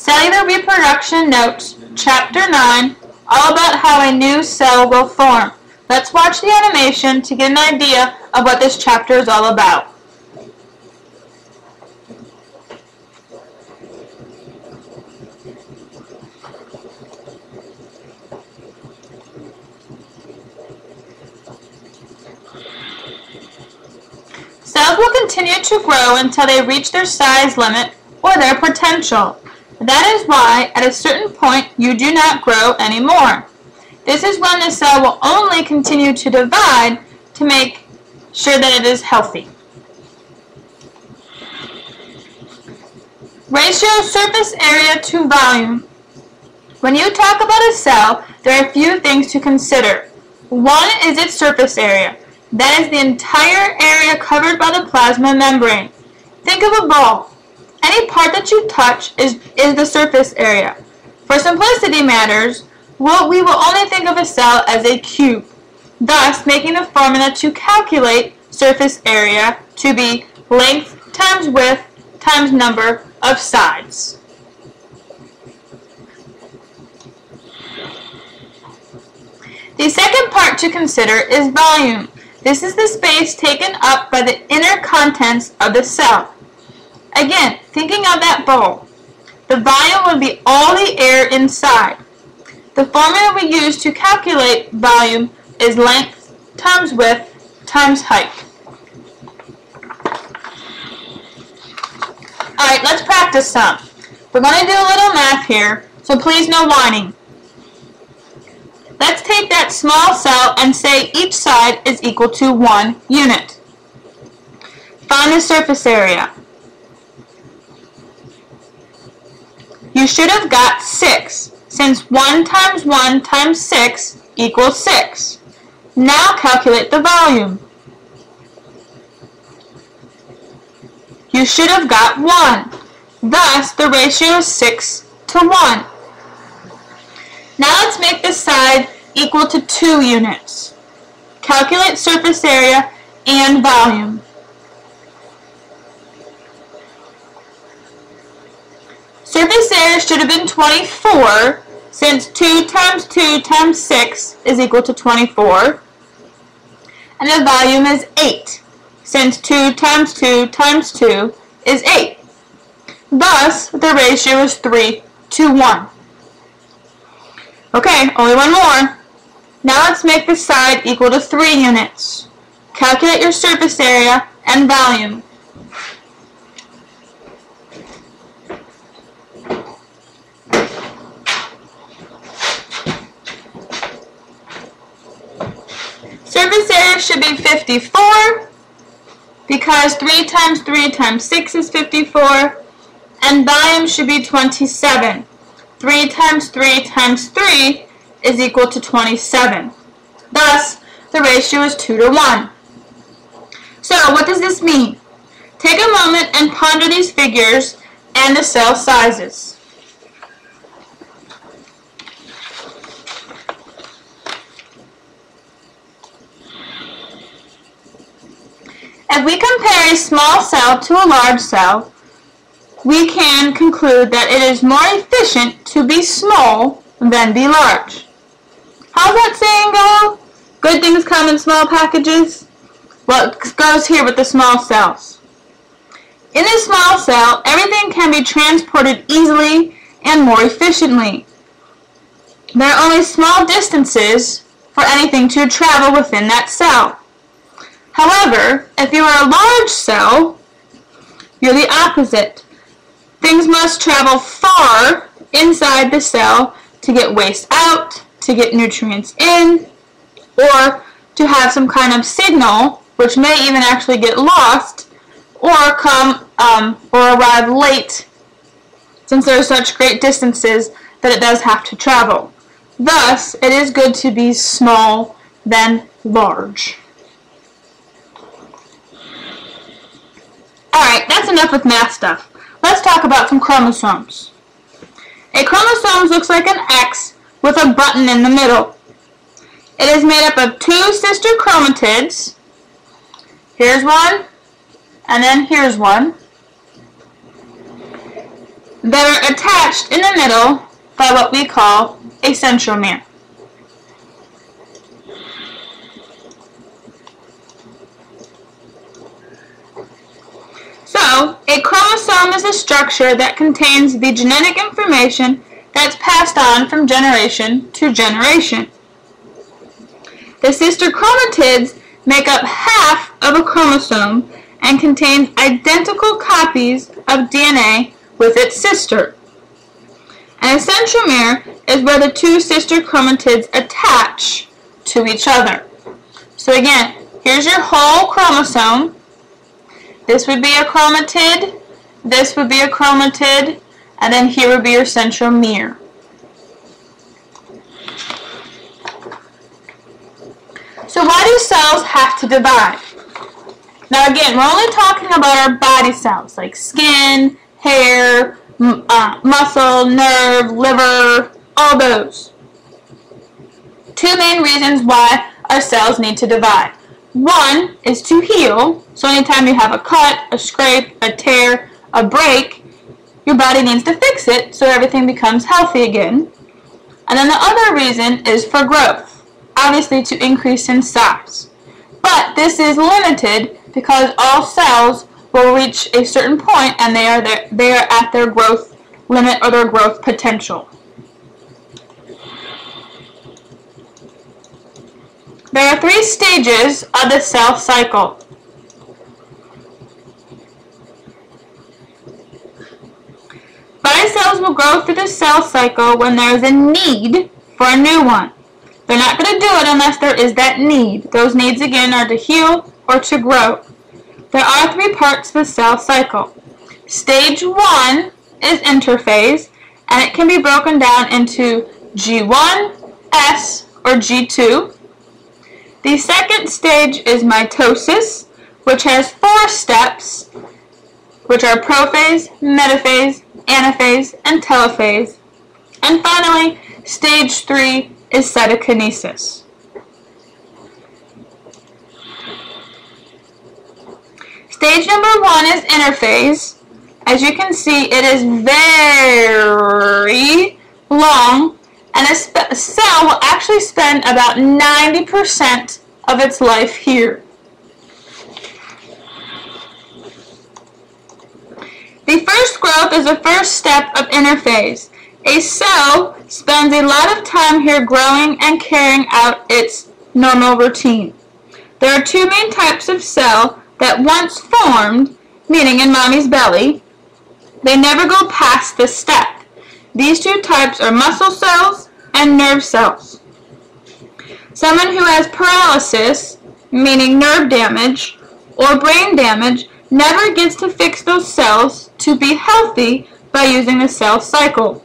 Cellular Reproduction Notes, Chapter 9, all about how a new cell will form. Let's watch the animation to get an idea of what this chapter is all about. Cells will continue to grow until they reach their size limit or their potential. That is why, at a certain point, you do not grow anymore. This is when the cell will only continue to divide to make sure that it is healthy. Ratio of surface area to volume. When you talk about a cell, there are a few things to consider. One is its surface area. That is the entire area covered by the plasma membrane. Think of a ball. Any part that you touch is the surface area. For simplicity matters, we will only think of a cell as a cube, thus making the formula to calculate surface area to be length times width times number of sides. The second part to consider is volume. This is the space taken up by the inner contents of the cell. Again, thinking of that bowl, the volume would be all the air inside. The formula we use to calculate volume is length times width times height. Alright, let's practice some. We're going to do a little math here, so please no whining. Let's take that small cell and say each side is equal to 1 unit. Find the surface area. You should have got 6, since 1 times 1 times 6 equals 6. Now calculate the volume. You should have got 1. Thus, the ratio is 6 to 1. Now let's make this side equal to 2 units. Calculate surface area and volume. Surface area should have been 24, since 2 times 2 times 6 is equal to 24. And the volume is 8, since 2 times 2 times 2 is 8. Thus, the ratio is 3 to 1. Okay, only one more. Now let's make the side equal to 3 units. Calculate your surface area and volume. Surface area should be 54 because 3 times 3 times 6 is 54, and volume should be 27. 3 times 3 times 3 is equal to 27. Thus, the ratio is 2 to 1. So, what does this mean? Take a moment and ponder these figures and the cell sizes. If we compare a small cell to a large cell, we can conclude that it is more efficient to be small than be large. How's that saying go? Good things come in small packages? Well, it goes here with the small cells. In a small cell, everything can be transported easily and more efficiently. There are only small distances for anything to travel within that cell. However, if you are a large cell, you're the opposite. Things must travel far inside the cell to get waste out, to get nutrients in, or to have some kind of signal, which may even actually get lost, or arrive late, since there are such great distances that it does have to travel. Thus, it is good to be small than large. Alright, that's enough with math stuff. Let's talk about some chromosomes. A chromosome looks like an X with a button in the middle. It is made up of 2 sister chromatids. Here's one, and then here's one. that are attached in the middle by what we call a centromere. So, a chromosome is a structure that contains the genetic information that's passed on from generation to generation. The sister chromatids make up half of a chromosome and contain identical copies of DNA with its sister. And a centromere is where the two sister chromatids attach to each other. So again, here's your whole chromosome. This would be a chromatid, this would be a chromatid, and then here would be your centromere. So why do cells have to divide? Now again, we're only talking about our body cells, like skin, hair, muscle, nerve, liver, all those. Two main reasons why our cells need to divide. One is to heal, so anytime you have a cut, a scrape, a tear, a break, your body needs to fix it so everything becomes healthy again. And then the other reason is for growth, obviously to increase in size. But this is limited because all cells will reach a certain point and they are at their growth limit or their growth potential. There are 3 stages of the cell cycle. Body cells will go through the cell cycle when there is a need for a new one. They're not going to do it unless there is that need. Those needs again are to heal or to grow. There are 3 parts of the cell cycle. Stage 1 is interphase, and it can be broken down into G1, S, or G2. The second stage is mitosis, which has 4 steps, which are prophase, metaphase, anaphase, and telophase. And finally, stage 3 is cytokinesis. Stage number 1 is interphase. As you can see, it is very long, and a cell will actually spend about 90% of its life here. The first growth is the first step of interphase. A cell spends a lot of time here growing and carrying out its normal routine. There are 2 main types of cell that once formed, meaning in mommy's belly, they never go past this step. These 2 types are muscle cells and nerve cells. Someone who has paralysis, meaning nerve damage, or brain damage, never gets to fix those cells to be healthy by using the cell cycle.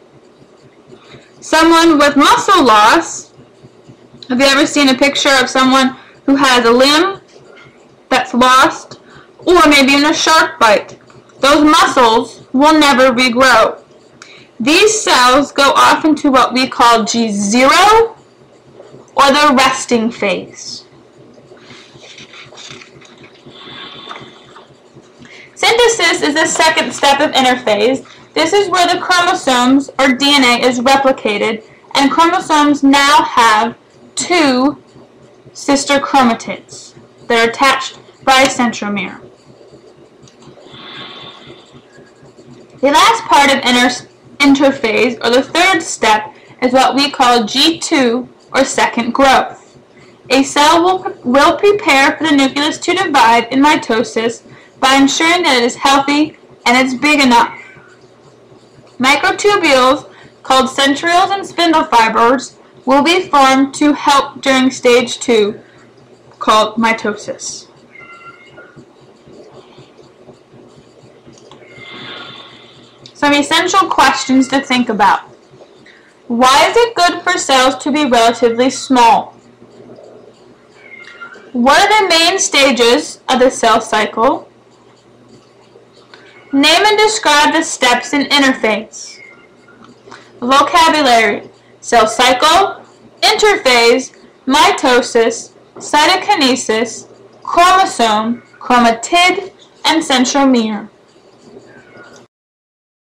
Someone with muscle loss, have you ever seen a picture of someone who has a limb that's lost, or maybe in a shark bite? Those muscles will never regrow. These cells go off into what we call G0, or the resting phase. Synthesis is the second step of interphase. This is where the chromosomes, or DNA, is replicated, and chromosomes now have 2 sister chromatids that are attached by a centromere. The last part of interphase, or the third step, is what we call G2, or second growth. A cell will prepare for the nucleus to divide in mitosis by ensuring that it is healthy and it's big enough. Microtubules, called centrioles and spindle fibers, will be formed to help during stage 2, called mitosis. Some essential questions to think about. Why is it good for cells to be relatively small? What are the main stages of the cell cycle? Name and describe the steps in interphase. Vocabulary: cell cycle, interphase, mitosis, cytokinesis, chromosome, chromatid, and centromere.